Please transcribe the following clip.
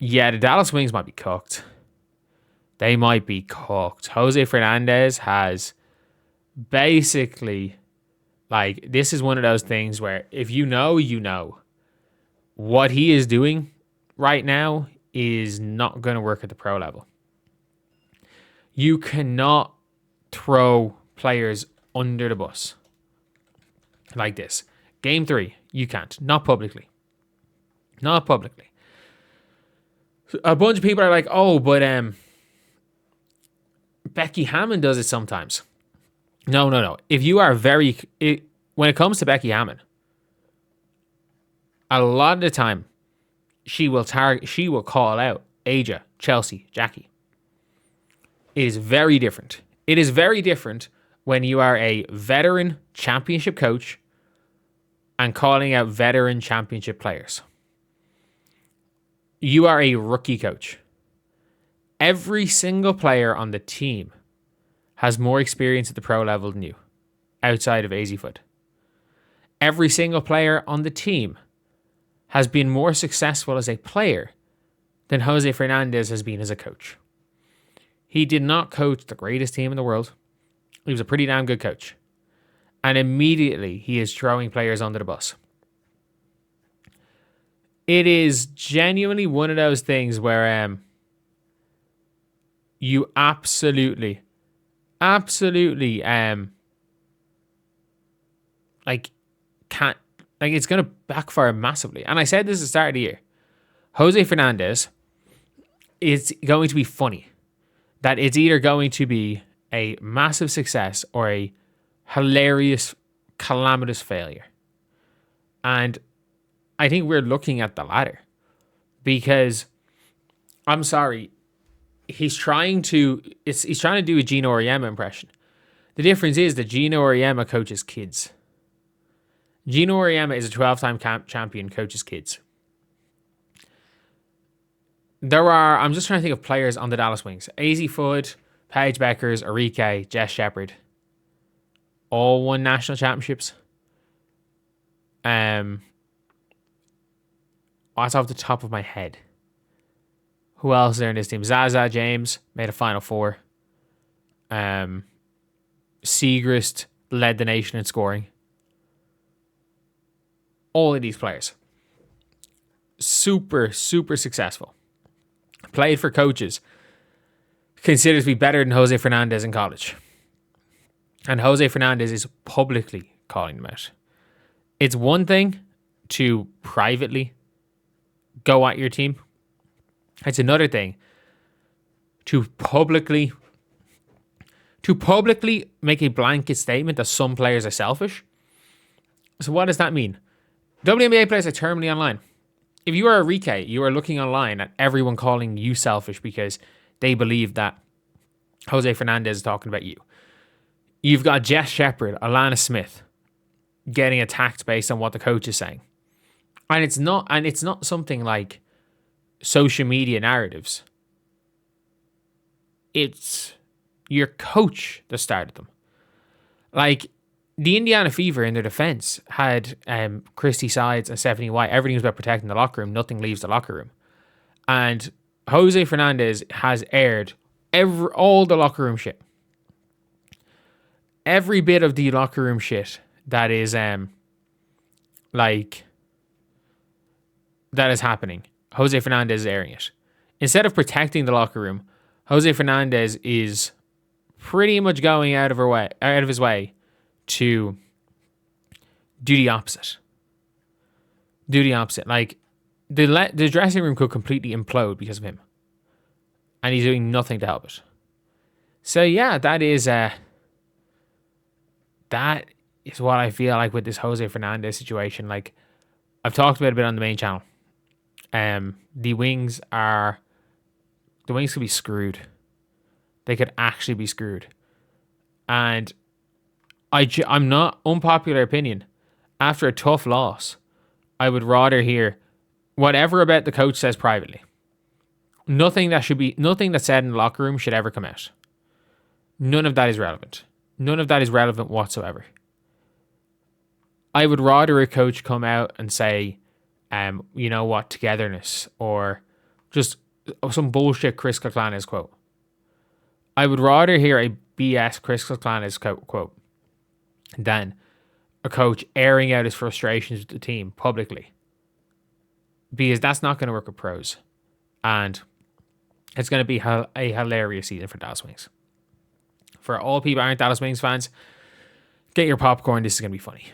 Yeah, the Dallas Wings might be cooked. They might be cooked. Jose Fernandez has basically, like, this is one of those things where if you know, you know. What he is doing right now is not going to work at the pro level. You cannot throw players under the bus like this. Game 3, you can't. Not publicly. Not publicly. A bunch of people are like, oh, but Becky Hammon does it sometimes. No. If you are when it comes to Becky Hammon, a lot of the time, she will call out Aja, Chelsea, Jackie. It is very different. It is very different when you are a veteran championship coach and calling out veteran championship players. You are a rookie coach. Every single player on the team has more experience at the pro level than you, outside of AZ Foot. Every single player on the team has been more successful as a player than Jose Fernandez has been as a coach. He did not coach the greatest team in the world. He was a pretty damn good coach. And immediately he is throwing players under the bus. It is genuinely one of those things where you absolutely can't, it's going to backfire massively. And I said this at the start of the year. Jose Fernandez, it's going to be funny that it's either going to be a massive success or a hilarious, calamitous failure. And I think we're looking at the latter. Because, I'm sorry, he's trying to do a Gino Auriemma impression. The difference is that Gino Auriemma coaches kids. Gino Auriemma is a 12-time champion, coaches kids. I'm just trying to think of players on the Dallas Wings. AZ Foot, Paige Bueckers, Arike, Jess Shepard. All won national championships. That's off the top of my head. Who else is there in this team? Zaza James made a Final Four. Segrist led the nation in scoring. All of these players. Super, super successful. Played for coaches. Considered to be better than Jose Fernandez in college. And Jose Fernandez is publicly calling them out. It's one thing to privately go at your team. It's another thing to publicly make a blanket statement that some players are selfish. So what does that mean? WNBA players are terminally online. If you are a Rike, you are looking online at everyone calling you selfish because they believe that Jose Fernandez is talking about you. You've got Jess Shepard, Alana Smith getting attacked based on what the coach is saying. And it's not something like social media narratives. It's your coach that started them. Like, the Indiana Fever, in their defense, had Christy Sides and Stephanie White. Everything was about protecting the locker room. Nothing leaves the locker room. And Jose Fernandez has aired all the locker room shit. Every bit of the locker room shit that is that is happening. Jose Fernandez is airing it. Instead of protecting the locker room, Jose Fernandez is pretty much going out of his way to do the opposite. Like, the dressing room could completely implode because of him. And he's doing nothing to help it. So yeah, that is what I feel like with this Jose Fernandez situation. Like, I've talked about it a bit on the main channel. The Wings could be screwed. They could actually be screwed. And I'm not, unpopular opinion, after a tough loss, I would rather hear whatever about the coach says privately. Nothing that's said in the locker room should ever come out. None of that is relevant. None of that is relevant whatsoever. I would rather a coach come out and say, you know what, togetherness, or Just some bullshit Chris Kilclanis quote. I would rather hear a BS Chris Kilclanis quote than a coach airing out his frustrations with the team publicly. Because that's not going to work with pros. And it's going to be a hilarious season for Dallas Wings. For all people who aren't Dallas Wings fans, get your popcorn. This is going to be funny.